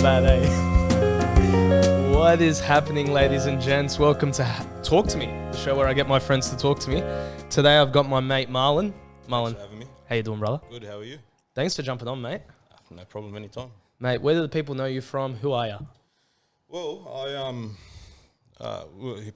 bad, eh? What is happening, ladies and gents? Welcome to Talk to Me, the show where I get my friends to talk to me. Today I've got my mate Marlon. Thanks for having me. How you doing, brother? Good, how are you? Thanks for jumping on, mate. No problem, anytime. Mate, where do the people know you from? Who are you? Well,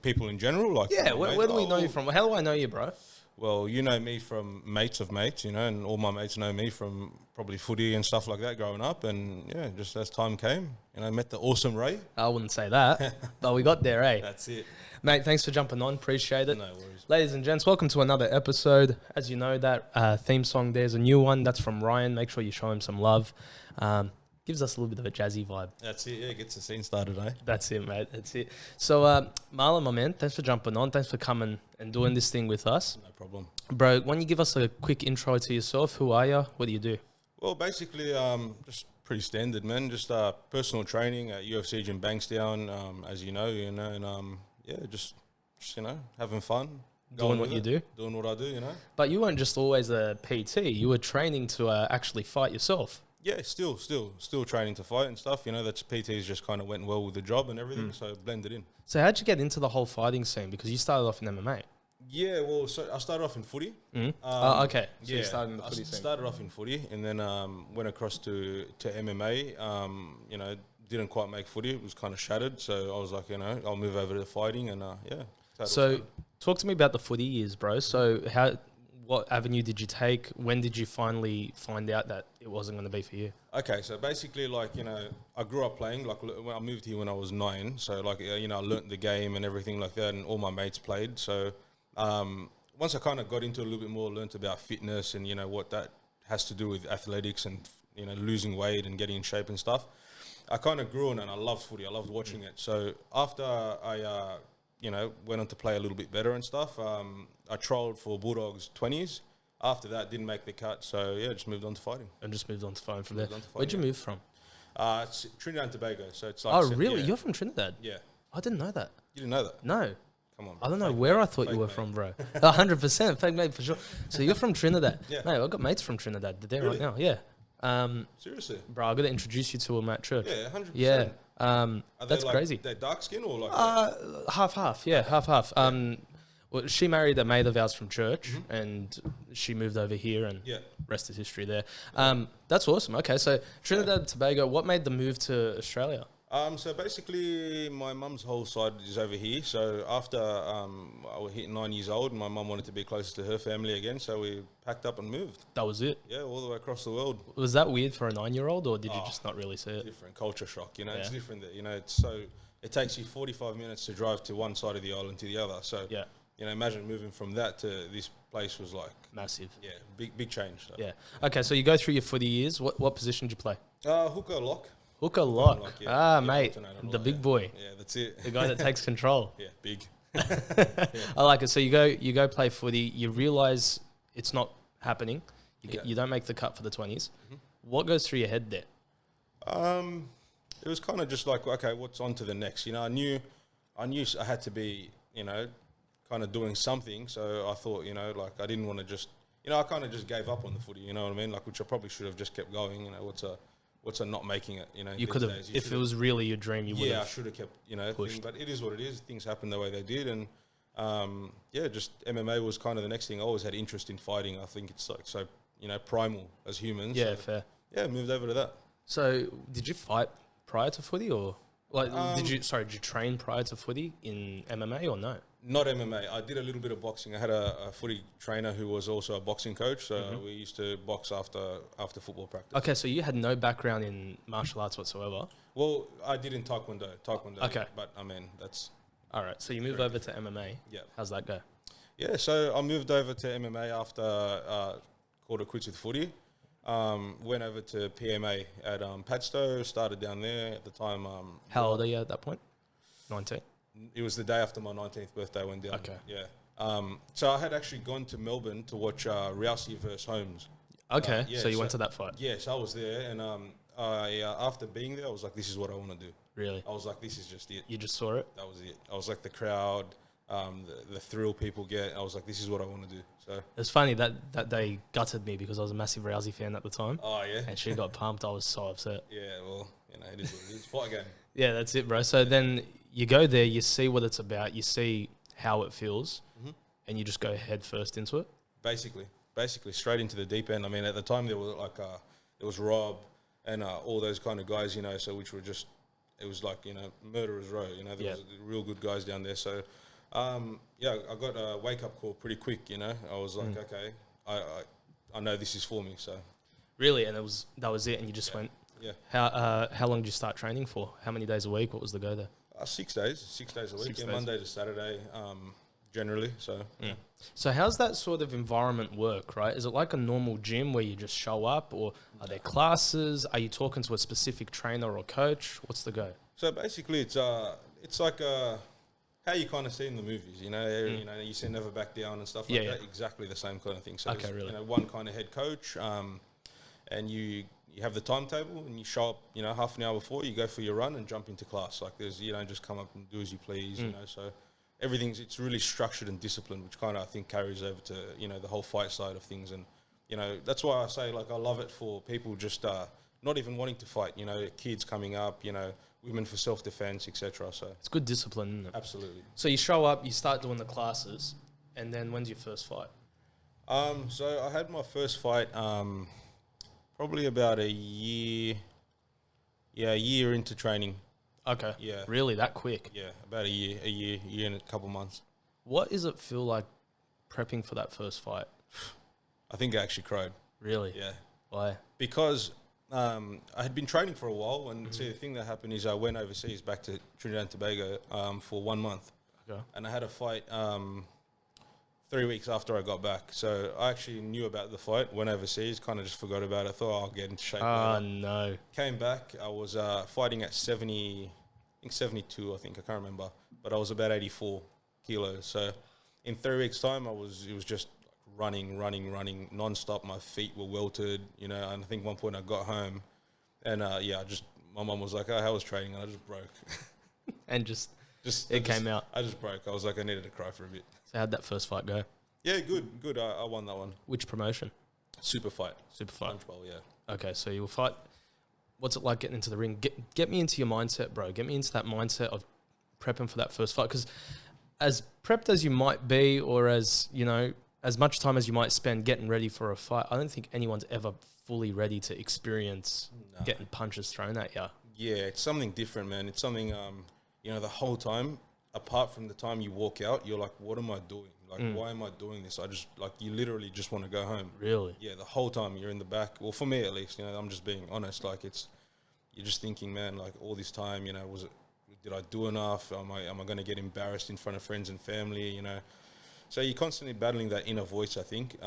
people in general, like... Yeah, where do we know you from? How do I know you, bro? Well, you know me from mates of mates, you know, and all my mates know me from probably footy and stuff like that growing up. And, yeah, just as time came, you know, met the awesome Ray. I wouldn't say that, but we got there, eh? That's it. Mate, thanks for jumping on. Appreciate it. No worries. Ladies and gents, welcome to another episode. As you know, that theme song, there's a new one. That's from Ryan. Make sure you show him some love. Gives us a little bit of a jazzy vibe. That's it, yeah, gets the scene started, eh? That's it, mate. That's it. So, Marlon, my man, thanks for jumping on. Thanks for coming and doing this thing with us. No problem. Bro, why don't you give us a quick intro to yourself? Who are you? What do you do? Well, basically, just pretty standard, man. Just personal training at UFC Gym Bankstown, as you know, and yeah, just you know, having fun. Doing what you do? Doing what I do, you know. But you weren't just always a PT. You were training to actually fight yourself. Yeah, still training to fight and stuff. You know, that's PTs just kind of went well with the job and everything, so blended in. So how'd you get into the whole fighting scene? Because you started off in MMA. Yeah, well, so I started off in footy. Okay. So yeah, you started in the footy scene. Started off in footy and then went across to MMA. You know, didn't quite make footy. It was kind of shattered. So I was like, you know, I'll move over to fighting and yeah. So talk to me about the footy years, bro. So what avenue did you take? When did you finally find out that it wasn't going to be for you? Okay, so basically, like, you know, I grew up playing. Like, when I moved here when I was 9. So, like, you know, I learnt the game and everything like that, and all my mates played. So, once I kind of got into it a little bit more, learnt about fitness and, you know, what that has to do with athletics and, you know, losing weight and getting in shape and stuff, I kind of grew on it, and I loved footy. I loved watching it. So, after I... you know, went on to play a little bit better and stuff. I trialled for Bulldogs 20s. After that, didn't make the cut. So, yeah, just moved on to fighting. And just moved on to fighting from there. Where'd you move from? It's Trinidad and Tobago. So it's like... Oh, really? Yeah. You're from Trinidad? Yeah. I didn't know that. You didn't know that? No. Come on, bro. I don't know where I thought you were from, bro. 100%. Fake mate, for sure. So you're from Trinidad? Yeah. Mate, I've got mates from Trinidad. They're there Really? right now. Yeah. Seriously? Bro, I've got to introduce you to them at church. Yeah, 100%. Yeah. Are That's they like, crazy. They're dark skin or like... Half. Yeah, half. Well, she married a mate of ours from church, and she moved over here, and rest is history there. That's awesome. Okay, so Trinidad and Tobago, what made the move to Australia? So basically, my mum's whole side is over here. So after I hit 9 years old, my mum wanted to be closer to her family again, so we packed up and moved. That was it? Yeah, all the way across the world. Was that weird for a 9-year-old, or did you just not really see it? Different culture shock, you know. It's different. That, you know, it's so it takes you 45 minutes to drive to one side of the island to the other. So you know, imagine moving from that to this place was like massive. Yeah, big change. So. Yeah. Okay, so you go through your footy years. What position did you play? Hooker lock. Hooker lock. Mate, the big boy. Yeah, that's it. The guy that takes control. Yeah, big. I like it. So you go play footy. You realise it's not happening. You don't make the cut for the 20s. What goes through your head there? It was kind of just like, okay, what's on to the next? You know, I knew I had to be, you know, kind of doing something. So I thought, you know, like I didn't want to just, you know, I kind of just gave up on the footy. You know what I mean? Like, which I probably should have just kept going. You know, what's a not making it? You know, you could have, if it was really your dream, you would have. Yeah, I should have kept, you know, but it is what it is. Things happen the way they did, and yeah, just MMA was kind of the next thing. I always had interest in fighting. I think it's like so, you know, primal as humans. Yeah, so, fair. Yeah, moved over to that. So, did you fight prior to footy, or like did you train prior to footy in MMA or no? Not MMA. I did a little bit of boxing. I had a footy trainer who was also a boxing coach, so we used to box after football practice. Okay, so you had no background in martial arts whatsoever? Well, I did in Taekwondo. Okay. But, I mean, that's... All right, so you move over to MMA. Yeah. How's that go? Yeah, so I moved over to MMA after called it quits with footy. Went over to PMA at Padstow, started down there at the time. How old are you at that point? 19? It was the day after my 19th birthday I went down. Okay. Yeah. So I had actually gone to Melbourne to watch Rousey versus Holmes. Okay, so you went to that fight? Yes, I was there, and after being there, I was like, this is what I want to do. Really? I was like, this is just it. You just saw it? That was it. I was like, the crowd, the thrill people get, I was like, this is what I want to do. So it's funny that they gutted me because I was a massive Rousey fan at the time. Oh, yeah? And she got pumped. I was so upset. Yeah, well, you It is what it is. Fight game. Yeah, that's it, bro. So then you go there, you see what it's about, you see how it feels, and you just go head first into it. Basically straight into the deep end. I mean, at the time there was there was Rob and all those kind of guys, so which were just, it was like, murderers row. There was real good guys down there. So I got a wake up call pretty quick. I was like, okay, I know this is for me. So really, and that was it, and you just went. Yeah. How long did you start training for? How many days a week? What was the go there? 6 days. 6 days a week. Monday to Saturday, generally. So. Yeah. So how's that sort of environment work? Right? Is it like a normal gym where you just show up, or are there classes? Are you talking to a specific trainer or coach? What's the go? So basically, it's like how you kind of see in the movies. You see Never Back Down and stuff like that. Exactly the same kind of thing. So okay, really. One kind of head coach, and you have the timetable, and you show up, half an hour before, you go for your run and jump into class. Like you don't just come up and do as you please, so it's really structured and disciplined, which kind of, I think, carries over to, the whole fight side of things. And, that's why I say, like, I love it for people just not even wanting to fight, kids coming up, women for self-defense, etc. So it's good discipline, isn't it? Absolutely. So you show up, you start doing the classes, and then when's your first fight? So I had my first fight, probably about a year into training. Okay. Yeah. Really, that quick? Yeah, about a year and a couple months. What does it feel like prepping for that first fight? I think I actually cried. Really? Yeah. Why? Because I had been training for a while, and see, the thing that happened is I went overseas back to Trinidad and Tobago for 1 month. Okay. And I had a fight 3 weeks after I got back. So I actually knew about the fight, went overseas, kind of just forgot about it. Thought I'll get into shape later. No. Came back. I was fighting at 70, I think 72, I can't remember. But I was about 84 kilos. So in 3 weeks' time, it was just running non-stop. My feet were welted, and I think one point I got home and my mum was like, oh, how was training? And I just broke. And came out. I just broke. I was like, I needed to cry for a bit. So how'd that first fight go? Yeah, good. I won that one. Which promotion? Super fight. Punch Bowl, yeah. Okay, so you will fight. What's it like getting into the ring? Get me into your mindset, bro. Get me into that mindset of prepping for that first fight. Because as prepped as you might be, or as much time as you might spend getting ready for a fight, I don't think anyone's ever fully ready to experience getting punches thrown at you. Yeah, it's something different, man. It's something, the whole time, apart from the time you walk out, you're like, what am I doing? Like, why am I doing this? You literally just want to go home. Really? Yeah, the whole time you're in the back. Well, for me at least, I'm just being honest. Like, you're just thinking, man, like all this time, did I do enough? Am I going to get embarrassed in front of friends and family, So you're constantly battling that inner voice, I think,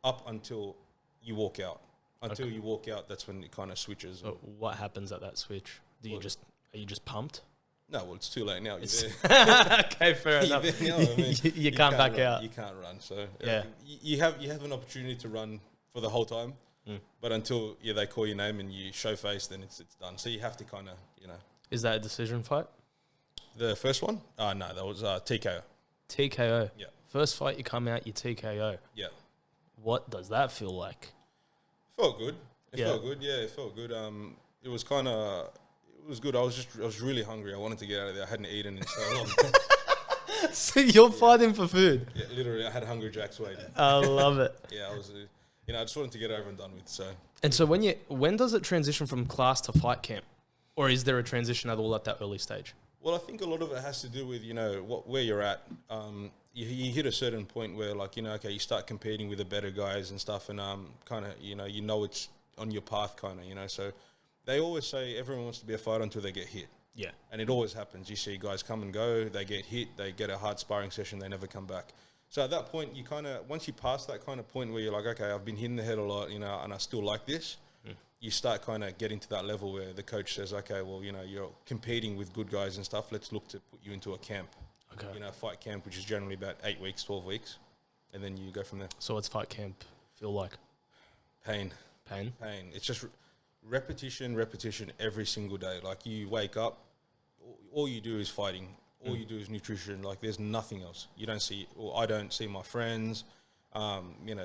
up until you walk out. Until you walk out, that's when it kind of switches. So what happens at that switch? Are you just pumped? No, well, it's too late now. You're there. Okay, fair enough. You can't back run. out. You can't run. So yeah, you have an opportunity to run for the whole time, but until they call your name and you show face, then it's done. So you have to kind of Is that a decision fight? The first one? No, that was TKO. TKO. Yeah. First fight, you come out, you TKO. Yeah. What does that feel like? Felt good. It felt good. Yeah, it felt good. It was kind of. It was good. I was really hungry. I wanted to get out of there. I hadn't eaten in so long. So you're fighting for food? Yeah, literally. I had Hungry Jacks waiting. I love it. Yeah, I was. I just wanted to get over and done with. So. And so when does it transition from class to fight camp, or is there a transition at all at that early stage? Well, I think a lot of it has to do with where you're at. You hit a certain point where okay, you start competing with the better guys and stuff, and kind of it's on your path, kind of So. They always say everyone wants to be a fighter until they get hit. Yeah. And it always happens. You see guys come and go, they get hit, they get a hard sparring session, they never come back. So at that point, you kind of, once you pass that kind of point where you're like, okay, I've been hit in the head a lot, and I still like this, you start kind of getting to that level where the coach says, okay, well, you're competing with good guys and stuff, let's look to put you into a camp. Okay. Fight camp, which is generally about 8 weeks, 12 weeks, and then you go from there. So what's fight camp feel like? Pain. It's just... repetition every single day. Like, you wake up, all you do is fighting, all you do is nutrition. Like, there's nothing else. You don't see, or I don't see my friends.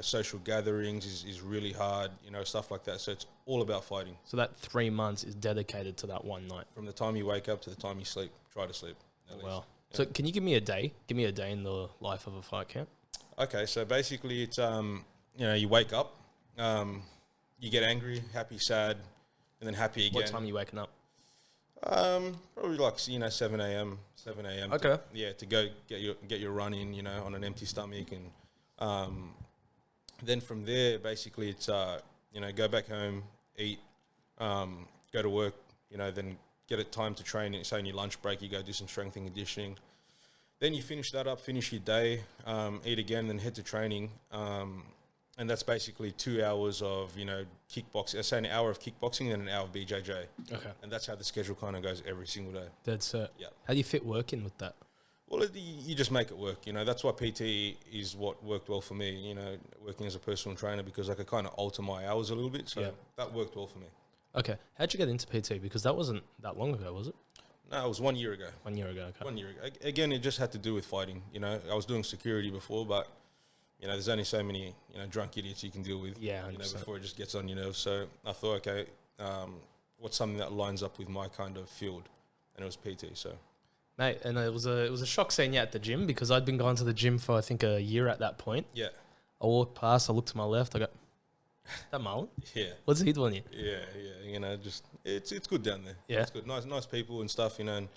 Social gatherings is really hard, stuff like that. So it's all about fighting. So that 3 months is dedicated to that one night. From the time you wake up to the time you sleep, try to sleep. Wow. Yeah. So can you give me a day? Give me a day in the life of a fight camp. Okay, so basically it's, you wake up, you get angry, happy, sad, and then happy again. What time are you waking up? Probably like 7 a.m. 7 a.m. Okay. To go get your run in, on an empty stomach, and then from there basically it's go back home, eat, go to work, then get a time to train. Say in your lunch break, you go do some strength and conditioning. Then you finish that up, finish your day, eat again, then head to training. And that's basically 2 hours of, kickboxing. Say an hour of kickboxing and an hour of BJJ. Okay. And that's how the schedule kind of goes every single day. That's it. Yeah. How do you fit work in with that? Well, you just make it work. That's why PT is what worked well for me, working as a personal trainer, because I could kind of alter my hours a little bit. So that worked well for me. Okay. How'd you get into PT? Because that wasn't that long ago, was it? No, it was 1 year ago. 1 year ago, okay. 1 year ago. Again, it just had to do with fighting. I was doing security before, but, there's only so many, drunk idiots you can deal with, before it just gets on your nerves. So I thought, okay, what's something that lines up with my kind of field? And it was PT, so. Mate, and it was a shock seeing you at the gym, because I'd been going to the gym for, I think, a year at that point. Yeah. I walked past, I looked to my left, I go, that Marlon? Yeah. What's he doing here? Yeah, it's good down there. Yeah. It's good. Nice people and stuff, and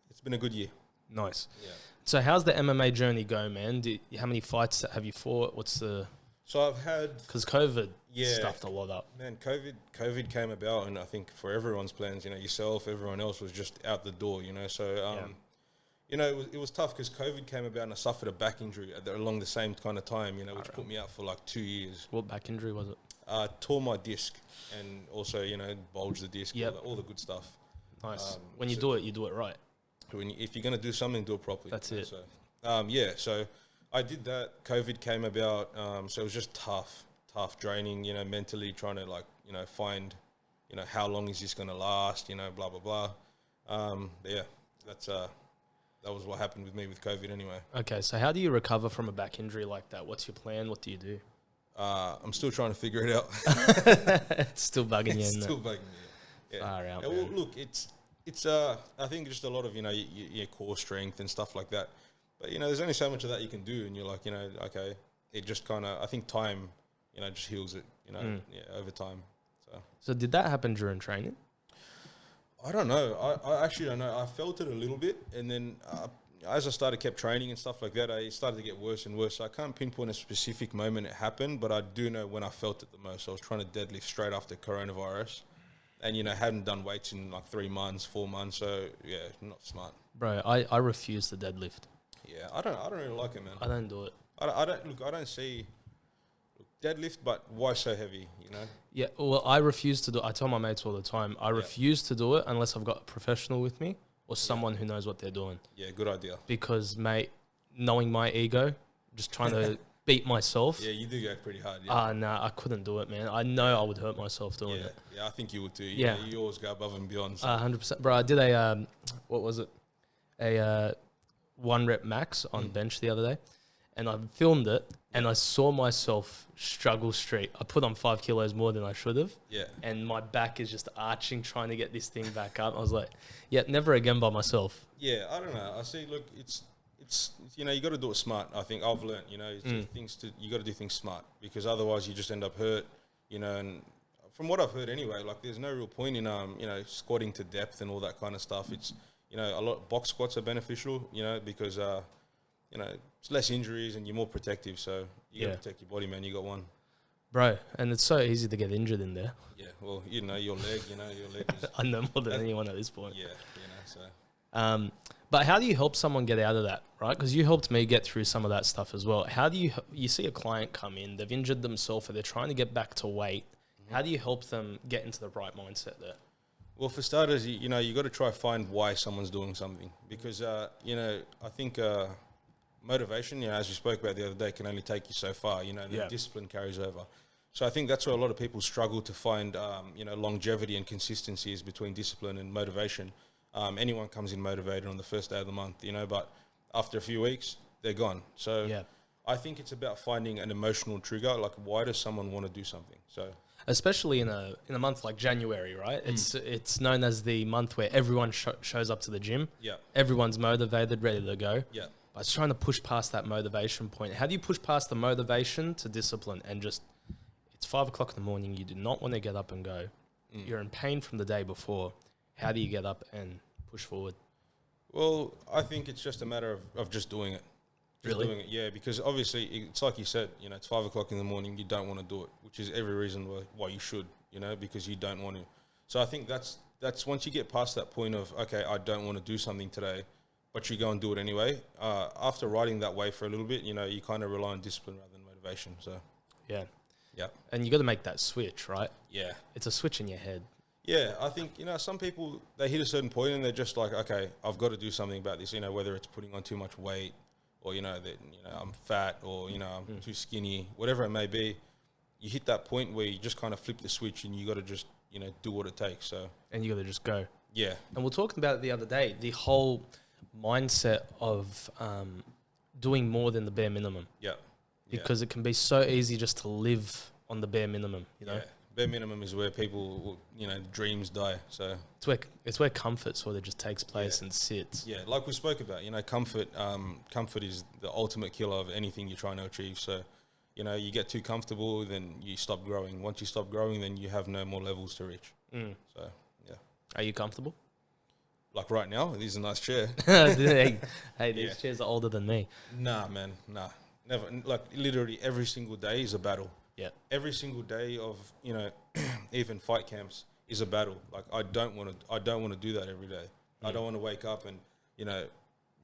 it's been a good year. Nice. Yeah. So how's the MMA journey go, man? How many fights have you fought? So I've had... Because COVID stuffed a lot up. Man, COVID came about, and I think for everyone's plans, yourself, everyone else was just out the door, So, it was tough because COVID came about and I suffered a back injury along the same kind of time, which put me out for like 2 years. What back injury was it? Tore my disc and also, bulged the disc, all the good stuff. Nice. When you do it right. If you're going to do something, do it properly. That's it. So, so I did that. COVID came about, so it was just tough, draining, mentally trying to find, how long is this going to last, blah, blah, blah. But yeah, that was what happened with me with COVID anyway. Okay, so how do you recover from a back injury like that? What's your plan? What do you do? I'm still trying to figure it out. It's still bugging you, isn't it? Still bugging me. Yeah. Far out, well, look, it's I think just a lot of, your core strength and stuff like that. But, there's only so much of that you can do. And you're like, okay, it just kind of, I think time, just heals it, over time. So did that happen during training? I don't know. I actually don't know. I felt it a little bit. And then as I kept training and stuff like that, it started to get worse and worse. So I can't pinpoint a specific moment it happened, but I do know when I felt it the most. I was trying to deadlift straight after coronavirus. And, hadn't done weights in like 3 months, 4 months. So, yeah, not smart. Bro, I refuse to deadlift. Yeah, I don't really like it, man. I don't do it. I don't see deadlift, but why so heavy, Yeah, well, I refuse to do it. I tell my mates all the time, I refuse to do it unless I've got a professional with me or someone who knows what they're doing. Yeah, good idea. Because, mate, knowing my ego, just trying to beat myself. Yeah, you do go pretty hard. Yeah. Nah, I couldn't do it, man. I know I would hurt myself doing it. Yeah, I think you would too. Yeah. You always go above and beyond. So. 100%. Bro, I did a, what was it? A 1 rep max on bench the other day. And I filmed it, and I saw myself struggle street. I put on 5 kilos more than I should have. Yeah. And my back is just arching, trying to get this thing back up. I was like, yeah, never again by myself. Yeah, I don't know. I see, look, it's you got to do it smart. I think I've learned, you got to do things smart, because otherwise you just end up hurt, and from what I've heard anyway, like there's no real point in, squatting to depth and all that kind of stuff. It's, a lot of box squats are beneficial, because, it's less injuries and you're more protective. So you got to protect your body, man. You got one. Bro, and it's so easy to get injured in there. Yeah, well, your leg, your leg is... I know more than anyone at this point. Yeah, so... But how do you help someone get out of that, right? Because you helped me get through some of that stuff as well. How do you see a client come in, they've injured themselves, or they're trying to get back to weight. Mm-hmm. How do you help them get into the right mindset there? Well, for starters, you got to try to find why someone's doing something, because, I think motivation, as we spoke about the other day, can only take you so far, the discipline carries over. So I think that's where a lot of people struggle to find, longevity and consistency is between discipline and motivation. Anyone comes in motivated on the first day of the month, but after a few weeks, they're gone. So I think it's about finding an emotional trigger. Like, why does someone want to do something? So, especially in a month like January, right? It's known as the month where everyone shows up to the gym. Yeah. Everyone's motivated, ready to go. Yeah. But it's trying to push past that motivation point. How do you push past the motivation to discipline and just, it's 5 o'clock in the morning, you do not want to get up and go. You're in pain from the day before. How do you get up and push forward? Well, I think it's just a matter of just doing it. Really? Doing it, yeah, because obviously it's like you said, it's 5 o'clock in the morning, you don't want to do it, which is every reason why you should, because you don't want to. So I think that's once you get past that point of, okay, I don't want to do something today, but you go and do it anyway. After riding that way for a little bit, you kind of rely on discipline rather than motivation. So yeah. Yeah. And you got to make that switch, right? Yeah. It's a switch in your head. Yeah, I think, some people, they hit a certain point and they're just like, okay, I've got to do something about this, whether it's putting on too much weight, or, that, I'm fat, or, I'm too skinny, whatever it may be. You hit that point where you just kind of flip the switch and you got to just, do what it takes. So. And you got to just go. Yeah. And we're talking about it the other day, the whole mindset of doing more than the bare minimum. Yeah. Because it can be so easy just to live on the bare minimum, Yeah. Bare minimum is where people, dreams die. So it's where comfort sort of just takes place and sits. Yeah, like we spoke about, comfort is the ultimate killer of anything you're trying to achieve. So, you get too comfortable, then you stop growing. Once you stop growing, then you have no more levels to reach. So, yeah. Are you comfortable? Like right now, this is a nice chair. Hey, these chairs are older than me. Nah, man, nah. Never. Like literally every single day is a battle. Yeah. Every single day of, even fight camps is a battle. Like I don't want to do that every day. I don't want to wake up and,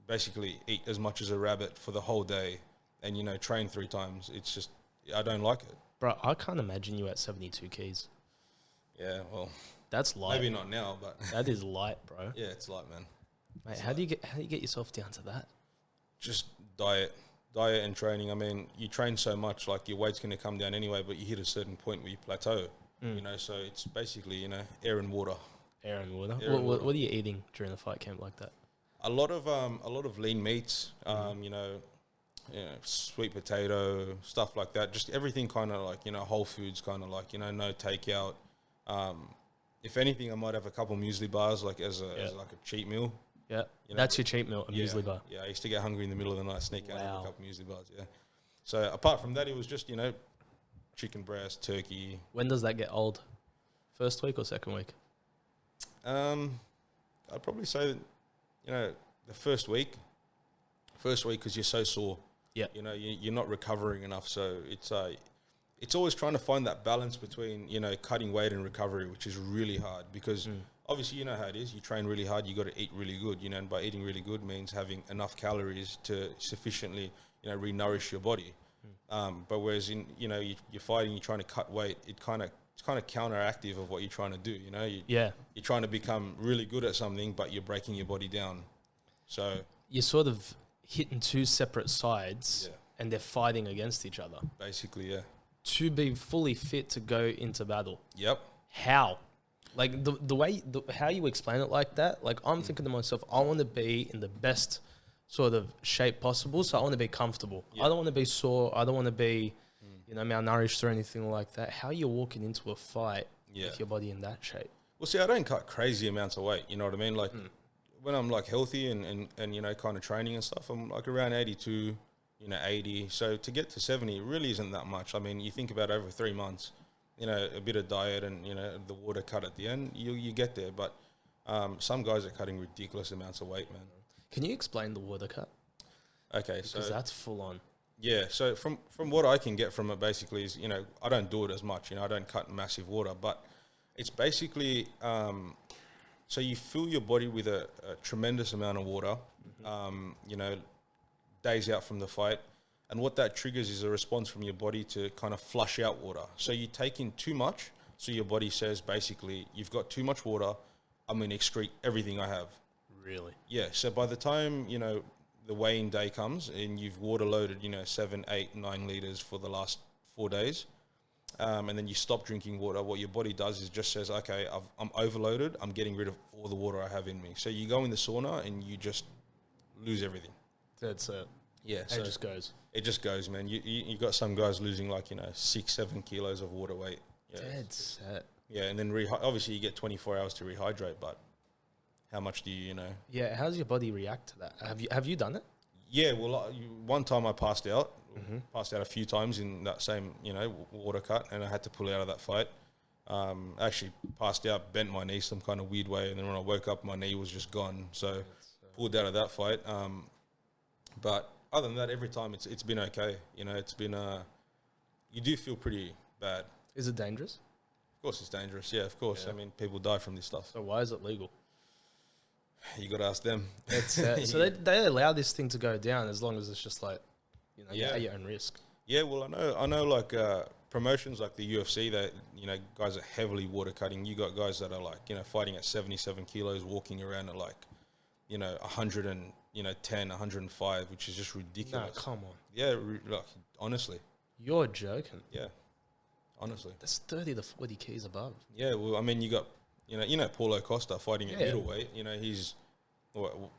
basically eat as much as a rabbit for the whole day and, train 3 times. It's just, I don't like it. Bro, I can't imagine you at 72 keys. Yeah, well, that's light. Maybe not now, but that is light, bro. Yeah, it's light, man. Mate, how do you get yourself down to that? Just diet and training. I mean, you train so much, like your weight's going to come down anyway, but you hit a certain point where you plateau, so it's basically, air and water. Air and water. What are you eating during a fight camp like that? A lot of lean meats, sweet potato, stuff like that. Just everything kind of like, whole foods, kind of like, no takeout. If anything, I might have a couple muesli bars, like as like a cheat meal. Yeah, that's your cheat meal, a muesli bar. Yeah, I used to get hungry in the middle of the night, sneak out and have a couple muesli bars, yeah. So apart from that, it was just, chicken breast, turkey. When does that get old? First week or second week? I'd probably say that, the first week because you're so sore. Yeah. You're not recovering enough, so it's always trying to find that balance between, cutting weight and recovery, which is really hard because obviously you know how it is. You train really hard, you got to eat really good, and by eating really good means having enough calories to sufficiently, re-nourish your body. But whereas you're fighting, you're trying to cut weight, it's kind of counteractive of what you're trying to do, You're trying to become really good at something, but you're breaking your body down. So you're sort of hitting 2 separate sides and they're fighting against each other. Basically, yeah. To be fully fit to go into battle. Yep. How? Like how you explain it like that, like I'm thinking to myself, I want to be in the best sort of shape possible, so I want to be comfortable. Yep. I don't want to be sore. I don't want to be, malnourished or anything like that. How are you walking into a fight with your body in that shape? Well, see, I don't cut crazy amounts of weight, you know what I mean? Like when I'm like healthy and kind of training and stuff, I'm like around 82, 80. So to get to 70, it really isn't that much. I mean, you think about over 3 months, a bit of diet and, the water cut at the end, you get there. But some guys are cutting ridiculous amounts of weight, man. Can you explain the water cut? Okay, because that's full on. Yeah, so from what I can get from it basically is, I don't do it as much, I don't cut massive water, but it's basically, so you fill your body with a tremendous amount of water, days out from the fight. And what that triggers is a response from your body to kind of flush out water. So you take in too much. So your body says, basically, you've got too much water. I'm going to excrete everything I have. Really? Yeah. So by the time, the weigh-in day comes and you've water loaded, 7, 8, 9 liters for the last 4 days, and then you stop drinking water, what your body does is just says, okay, I'm overloaded. I'm getting rid of all the water I have in me. So you go in the sauna and you just lose everything. That's it. Yeah, And so it just goes. It just goes, man. You got some guys losing 6-7 kilos of water weight. Yeah, Dead set. Yeah, and then obviously you get 24 hours to rehydrate, but how much do you know? Yeah, how does your body react to that? Have you done it? Yeah, well, one time I passed out. Passed out a few times in that same, water cut, and I had to pull out of that fight. Actually passed out, bent my knee some kind of weird way, and then when I woke up, my knee was just gone. So pulled out of that fight. But other than that, every time it's been okay. It's been you do feel pretty bad. Is it dangerous? Of course, it's dangerous. Yeah, of course. Yeah. I mean, people die from this stuff. So why is it legal? You got to ask them. So they allow this thing to go down as long as it's just like, you're at your own risk. Yeah, well, I know promotions like the UFC that, guys are heavily water cutting. You got guys that are fighting at 77 kilos, walking around at 110, 105, which is just ridiculous. No, come on. Yeah, honestly. You're joking. Yeah, honestly. That's 30 to 40 Ks above. Yeah, well, I mean, you got, Paulo Costa fighting at middleweight. He's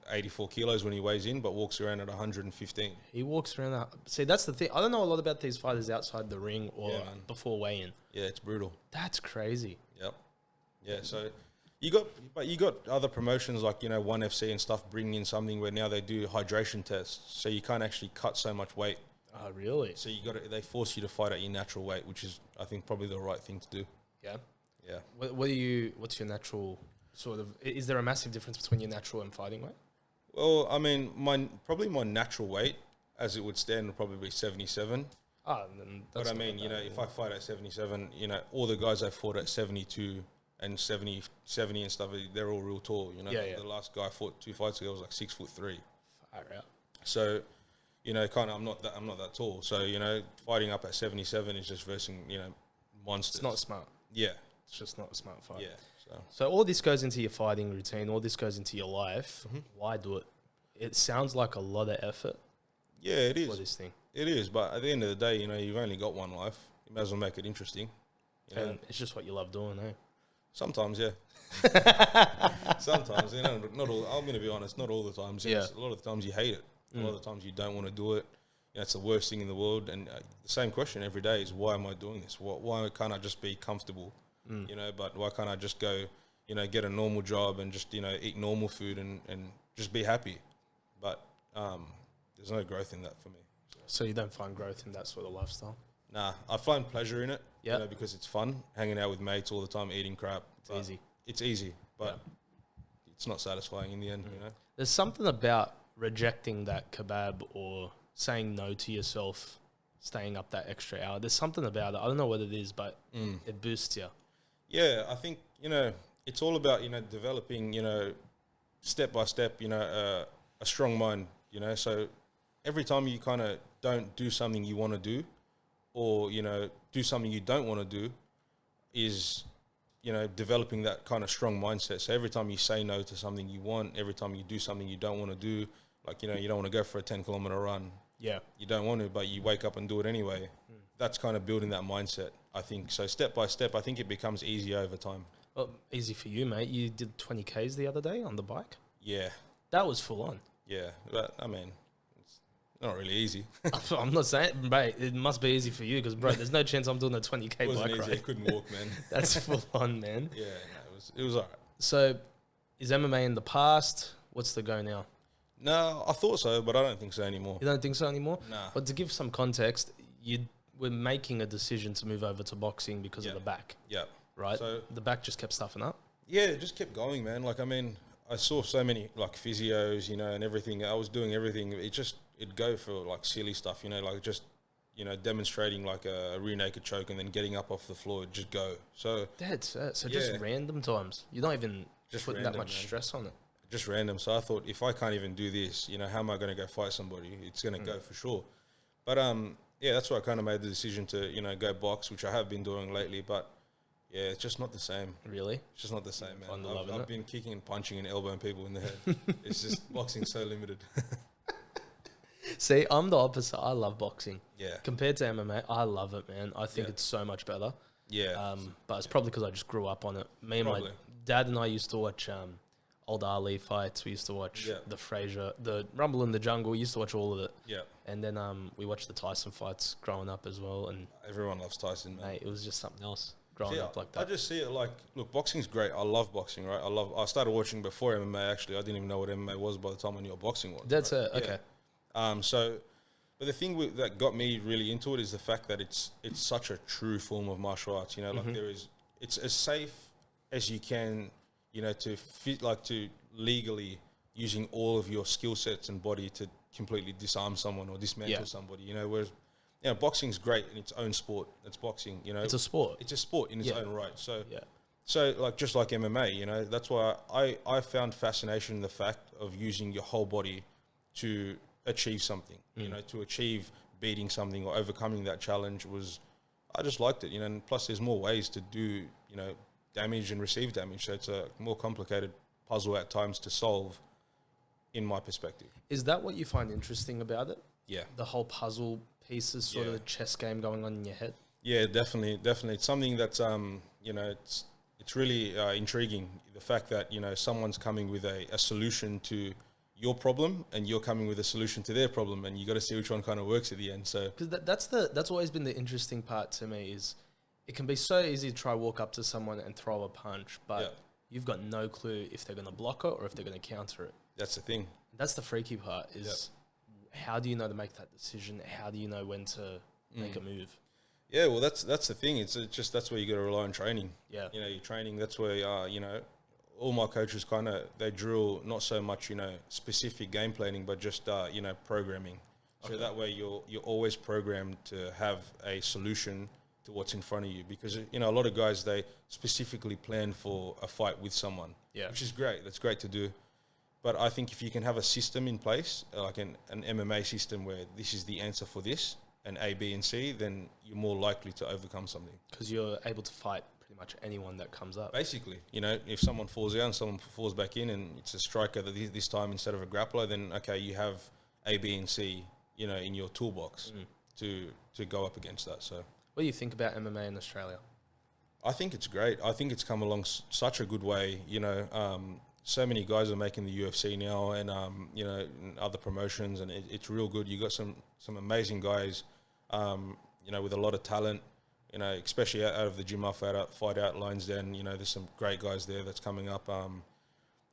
84 kilos when he weighs in, but walks around at 115. He walks around. See, that's the thing. I don't know a lot about these fighters outside the ring or before weigh-in. Yeah, it's brutal. That's crazy. Yep. Yeah, so you got other promotions like, ONE FC and stuff bringing in something where now they do hydration tests, so you can't actually cut so much weight. Oh, really? So they force you to fight at your natural weight, which is, I think, probably the right thing to do. Yeah. Yeah. What's your natural sort of? Is there a massive difference between your natural and fighting weight? Well, I mean, probably my natural weight, as it would stand, would probably be 77. Then that's but I mean, if I fight at 77, all the guys I fought at 72 and 70 and stuff, they're all real tall. The last guy I fought 2 fights ago was like 6'3". Far out. So, kind of, I'm not that tall. So, fighting up at 77 is just versing, monsters. It's not smart. Yeah. It's just not a smart fight. Yeah. So all this goes into your fighting routine. All this goes into your life. Mm-hmm. Why do it? It sounds like a lot of effort. Yeah, it is. For this thing. It is, but at the end of the day, you've only got one life. You may as well make it interesting. And it's just what you love doing, eh? Sometimes, yeah. Sometimes, not all. I'm going to be honest, not all the times. Yeah. A lot of the times you hate it. A lot of the times you don't want to do it. It's the worst thing in the world. And the same question every day is, why am I doing this? Why can't I just be comfortable? But why can't I just go, get a normal job and just, eat normal food and just be happy? But there's no growth in that for me. So you don't find growth in that sort of lifestyle? Nah, I find pleasure in it, because it's fun, hanging out with mates all the time, eating crap. It's easy. It's easy, but it's not satisfying in the end, There's something about rejecting that kebab or saying no to yourself, staying up that extra hour. There's something about it. I don't know what it is, but it boosts you. Yeah, I think, it's all about, developing, step by step, a strong mind, So every time you kind of don't do something you want to do or, do something you don't want to do is, developing that kind of strong mindset. So every time you say no to something you want, every time you do something you don't want to do, like, you don't want to go for a 10-kilometer run. Yeah. You don't want to, but you wake up and do it anyway. That's kind of building that mindset, I think. So step by step, I think it becomes easier over time. Well, easy for you, mate. You did 20 Ks the other day on the bike. Yeah. That was full on. Yeah. But, I mean, it's not really easy. I'm not saying, mate, it must be easy for you because, bro, there's no chance I'm doing a 20K it wasn't bike easy. ride. I couldn't walk, man. That's full on, man. Yeah, it was all right. So is MMA in the past? What's the go now? No, I thought so, but I don't think so anymore. You don't think so anymore? Nah. But to give some context, you were making a decision to move over to boxing because of the back. Yeah. Right? So the back just kept stuffing up? Yeah, it just kept going, man. Like, I mean, I saw so many, physios, and everything. I was doing everything. It'd go for, silly stuff, just, demonstrating, a rear naked choke and then getting up off the floor. It'd just go. So That's it. So just random times. You're not even just putting that much stress on it. Just random. So I thought, if I can't even do this, how am I going to go fight somebody? It's going to go for sure. But, that's why I kind of made the decision to, go box, which I have been doing lately. But, yeah, it's just not the same. Really? It's just not the same, man. I've been kicking and punching and elbowing people in the head. It's just boxing's so limited. See, I'm the opposite. I love boxing. Yeah. Compared to MMA, I love it, man. I think it's so much better. Yeah. But it's probably because I just grew up on it. Me and my dad and I used to watch old Ali fights. We used to watch the Frazier, the Rumble in the Jungle. We used to watch all of it. Yeah. And then we watched the Tyson fights growing up as well. And everyone loves Tyson, man. Mate, it was just something else growing up like that. I just see it like, look, boxing's great. I love boxing, right? I started watching before MMA, actually. I didn't even know what MMA was by the time I knew what boxing was. That's it, okay. But the thing that got me really into it is the fact that it's such a true form of martial arts, you know, like it's as safe as you can, you know, to legally using all of your skill sets and body to completely disarm someone or dismantle somebody, you know, whereas, you know, boxing's great in its own sport. It's boxing, you know. It's a sport. It's a sport in its own right. So like, just like MMA, you know, that's why I found fascination in the fact of using your whole body to achieve something, you know, to achieve beating something or overcoming that challenge I just liked it, you know, and plus there's more ways to do, you know, damage and receive damage. So it's a more complicated puzzle at times to solve, in my perspective. Is that what you find interesting about it? Yeah. The whole puzzle pieces, sort of the chess game going on in your head? Yeah, definitely. It's something that's, you know, it's really intriguing. The fact that, you know, someone's coming with a solution to your problem and you're coming with a solution to their problem, and you got to see which one kind of works at the end. So because that's always been the interesting part to me, is it can be so easy to try walk up to someone and throw a punch, but you've got no clue if they're going to block it or if they're going to counter it. That's the thing. That's the freaky part, is how do you know to make that decision? How do you know when to make a move? Yeah, well, that's the thing. It's just, that's where you got to rely on training. Yeah. You know, your training, that's where, you know, all my coaches they drill not so much, you know, specific game planning, but just, you know, programming. So that way you're always programmed to have a solution to what's in front of you, because, you know, a lot of guys, they specifically plan for a fight with someone, which is great. That's great to do. But I think if you can have a system in place, like an MMA system where this is the answer for this, and A, B, and C, then you're more likely to overcome something. Because you're able to fight pretty much anyone that comes up. Basically, you know, if someone falls out and someone falls back in and it's a striker that this time instead of a grappler, then, okay, you have A, B, and C, you know, in your toolbox to go up against that. So, what do you think about MMA in Australia? I think it's great. I think it's come along such a good way, you know. So many guys are making the UFC now, and you know, and other promotions, and it's real good. You got some amazing guys, you know, with a lot of talent, you know, especially out of the gym I fight out Lionsden. You know, there's some great guys there that's coming up.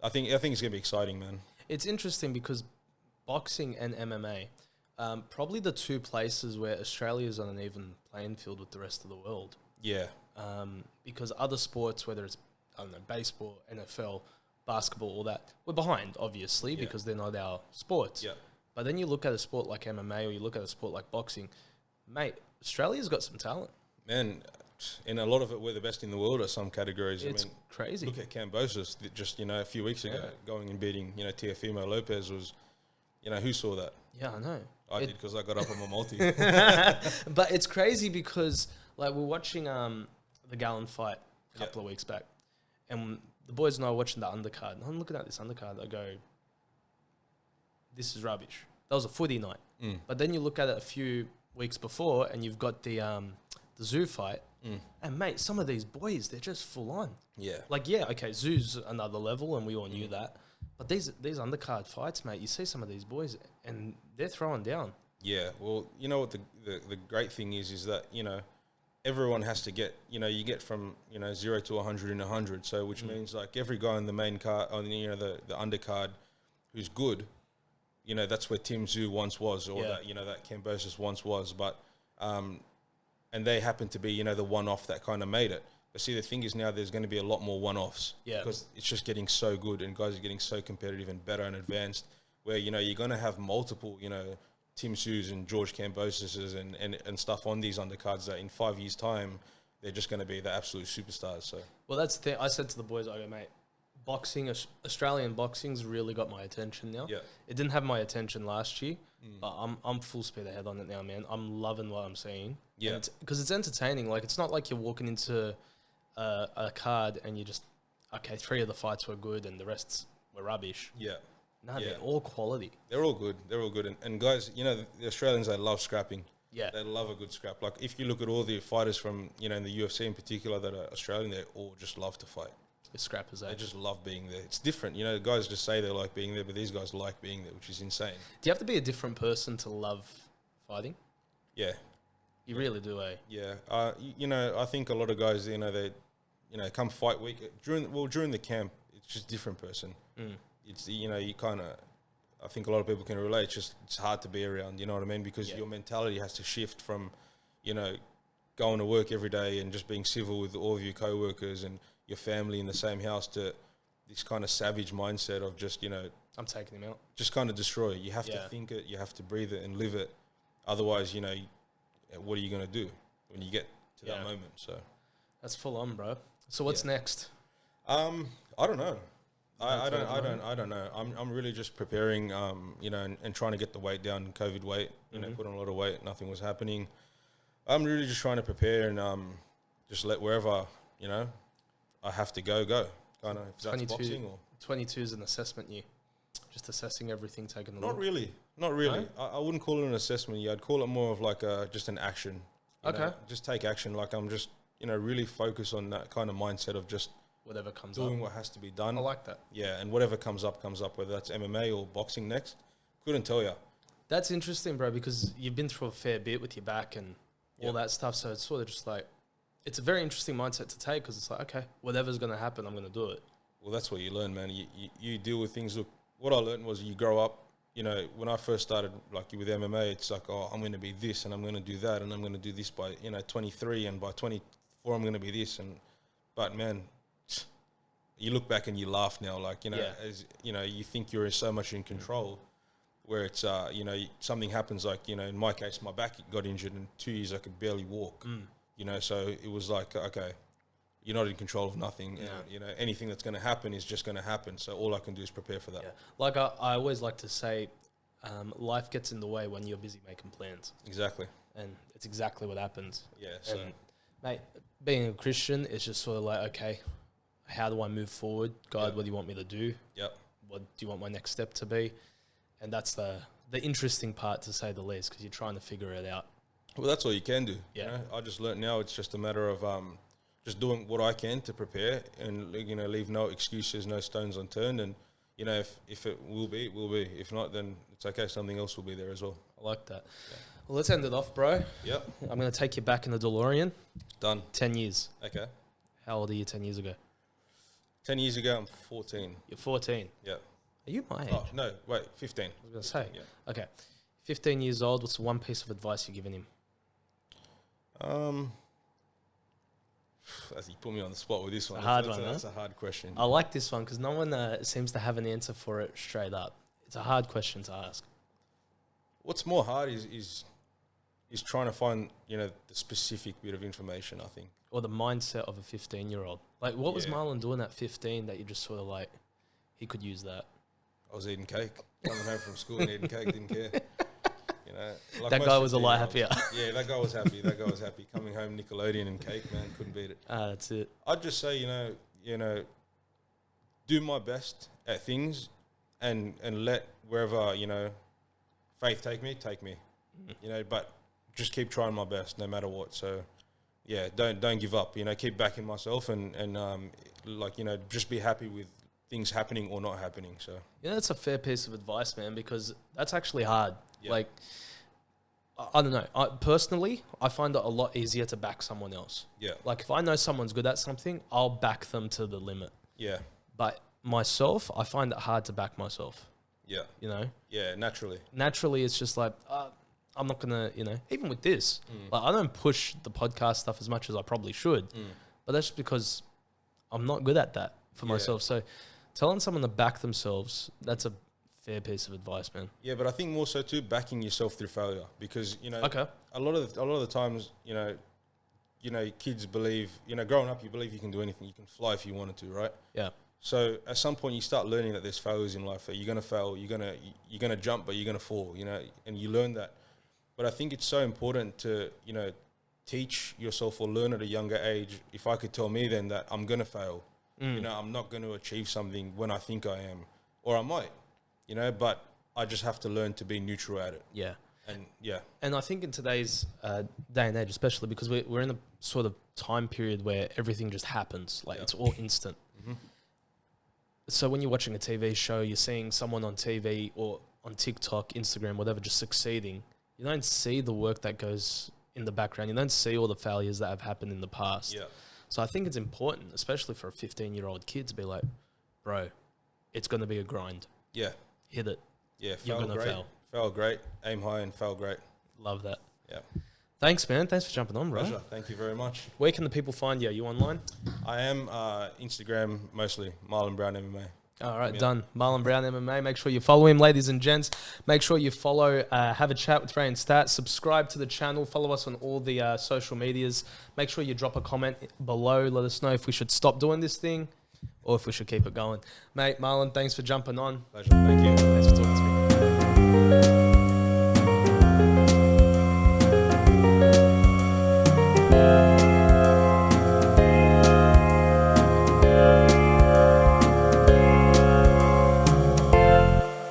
I think it's gonna be exciting, man. It's interesting because boxing and MMA, probably the two places where Australia is on an even playing field with the rest of the world. Yeah. Because other sports, whether it's, I don't know, baseball, NFL, basketball, all that, we're behind, obviously, because they're not our sports. Yeah. But then you look at a sport like MMA, or you look at a sport like boxing, mate, Australia's got some talent. Man, in a lot of it, we're the best in the world at some categories. It's crazy. Look at Cambosos, just, you know, a few weeks ago, going and beating, you know, Teofimo Lopez was, you know, who saw that? Yeah, I know. I did, because I got up on my multi. But it's crazy because, like, we're watching the Gallen fight a couple of weeks back, and the boys and I are watching the undercard, and I'm looking at this undercard, I go, this is rubbish. That was a footy night. But then you look at it a few weeks before, and you've got the Zoo fight, and mate, some of these boys, they're just full on. Yeah. Like, yeah, okay, Zoo's another level, and we all knew that. But these undercard fights, mate, you see some of these boys, and they're throwing down. Yeah, well, you know what the great thing is that, you know, everyone has to get, you know, you get from, you know, 0 to 100 in 100. So, which means, like, every guy on the main card, on, you know, the undercard who's good, you know, that's where Tim Tszyu once was, or that, you know, that Cambosos once was. But, and they happen to be, you know, the one-off that kind of made it. But see, the thing is now there's going to be a lot more one-offs. Yeah. Because it's just getting so good, and guys are getting so competitive and better and advanced, where, you know, you're going to have multiple, you know, Tim Tszyu and George Cambososes and stuff on these undercards that in 5 years' time, they're just going to be the absolute superstars. So, well, that's the thing. I said to the boys, I go, mate, Australian boxing's really got my attention now. Yeah. It didn't have my attention last year, but I'm full speed ahead on it now, man. I'm loving what I'm seeing. Yeah. Because it's entertaining. Like, it's not like you're walking into a card and you just, okay, 3 of the fights were good and the rest were rubbish. Yeah. No, they're all quality. They're all good. They're all good. And guys, you know, the Australians, they love scrapping. Yeah. They love a good scrap. Like, if you look at all the fighters from, you know, in the UFC in particular that are Australian, they all just love to fight. With scrappers, They just love being there. It's different. You know, guys just say they like being there, but these guys like being there, which is insane. Do you have to be a different person to love fighting? Yeah. You really do, eh? Yeah. You know, I think a lot of guys, you know, they, you know, come fight week during the camp, it's just a different person. It's, you know, you kind of, I think a lot of people can relate. It's hard to be around, you know what I mean? Because your mentality has to shift from, you know, going to work every day and just being civil with all of your co-workers and your family in the same house to this kind of savage mindset of just, you know, I'm taking him out. Just kind of destroy it. You have to think it, you have to breathe it and live it. Otherwise, you know, what are you going to do when you get to that moment? So that's full on, bro. So what's next? I don't know. I don't know. I'm really just preparing, you know, and trying to get the weight down, COVID weight, you know, put on a lot of weight. Nothing was happening. I'm really just trying to prepare and just let wherever, you know, I have to go. Kind of, if that's boxing or 22 is an assessment year. Just assessing everything, taking a look. Not really. No? I wouldn't call it an assessment year. I'd call it more of like just an action. You know? Just take action. Like I'm just, you know, really focus on that kind of mindset of just whatever comes doing what has to be done. I like that. Yeah, and whatever comes up, whether that's MMA or boxing next. Couldn't tell you. That's interesting, bro, because you've been through a fair bit with your back and all that stuff. So it's sort of just like, it's a very interesting mindset to take because it's like, okay, whatever's going to happen, I'm going to do it. Well, that's what you learn, man. You deal with things. Look, what I learned was you grow up, you know, when I first started, like with MMA, it's like, oh, I'm going to be this and I'm going to do that and I'm going to do this by, you know, 23 and by 24, I'm going to be this. But man, you look back and you laugh now, like, you know, as you know, you think you're so much in control where it's, you know, something happens, like, you know, in my case, my back got injured and 2 years I could barely walk, you know, so it was like, okay, you're not in control of nothing. And, you know, anything that's going to happen is just going to happen. So all I can do is prepare for that. Yeah. Like I always like to say, life gets in the way when you're busy making plans. Exactly. And it's exactly what happens. Yeah. So, and, mate, being a Christian is just sort of like, okay, how do I move forward? God, what do you want me to do? Yep. What do you want my next step to be? And that's the interesting part, to say the least, because you're trying to figure it out. Well, that's all you can do. Yeah. You know? I just learned now it's just a matter of just doing what I can to prepare and, you know, leave no excuses, no stones unturned. And, you know, if it will be, it will be. If not, then it's okay. Something else will be there as well. I like that. Yeah. Well, let's end it off, bro. Yep. I'm going to take you back in the DeLorean. Done. 10 years. Okay. How old are you 10 years ago? 10 years ago, I'm 14. You're 14? Yeah. Are you my age? Oh, no, wait, 15. I was going to say. Yeah. Okay. 15 years old, what's the one piece of advice you're giving him? As you put me on the spot with this one. That's a hard question. I like this one because no one seems to have an answer for it straight up. It's a hard question to ask. What's more hard is trying to find, you know, the specific bit of information, I think. Or the mindset of a 15-year-old. Like, what was Marlon doing at 15 that you just sort of like, he could use that? I was eating cake. Coming home from school and eating cake, didn't care. You know, like that guy was a lot happier. Yeah, that guy was happy. Coming home, Nickelodeon and cake, man, couldn't beat it. That's it. I'd just say, you know, do my best at things, and let wherever, you know, faith take me. You know, but just keep trying my best no matter what. So, yeah, don't give up. You know, keep backing myself and like, you know, just be happy with things happening or not happening. So yeah, that's a fair piece of advice, man, because that's actually hard. Yeah. Like, I don't know. Personally, I find it a lot easier to back someone else. Yeah. Like, if I know someone's good at something, I'll back them to the limit. Yeah. But myself, I find it hard to back myself. Yeah. You know? Yeah, naturally. Naturally, it's just like, I'm not going to, you know, even with this, like, I don't push the podcast stuff as much as I probably should. But that's just because I'm not good at that for myself. So telling someone to back themselves, that's a fair piece of advice, man. Yeah, but I think more so too backing yourself through failure, because, you know, a lot of the times, you know, kids believe, you know, growing up, you believe you can do anything, you can fly if you wanted to, right? Yeah. So at some point you start learning that there's failures in life, that you're gonna fail, you're gonna jump, but you're gonna fall, you know, and you learn that. But I think it's so important to, you know, teach yourself or learn at a younger age. If I could tell me then that I'm gonna fail, you know, I'm not going to achieve something when I think I am, or I might, you know, but I just have to learn to be neutral at it. Yeah. And yeah. And I think in today's day and age, especially because we're in a sort of time period where everything just happens, like it's all instant. So when you're watching a TV show, you're seeing someone on TV or on TikTok, Instagram, whatever, just succeeding. You don't see the work that goes in the background. You don't see all the failures that have happened in the past. Yeah. So I think it's important, especially for a 15-year-old kid, to be like, bro, it's going to be a grind. Yeah. Hit it. Yeah, You're going to fail. Fail great, aim high and fail great. Love that. Yeah. Thanks, man. Thanks for jumping on, bro. Pleasure. Thank you very much. Where can the people find you? Are you online? I am Instagram mostly, Marlon Brown MMA. All right, done. Marlon Brown MMA. Make sure you follow him, ladies and gents. Make sure you follow, have a chat with Ray and Stat. Subscribe to the channel. Follow us on all the social medias. Make sure you drop a comment below. Let us know if we should stop doing this thing or if we should keep it going. Mate, Marlon, thanks for jumping on. Pleasure. Thank you. Thanks for talking to me.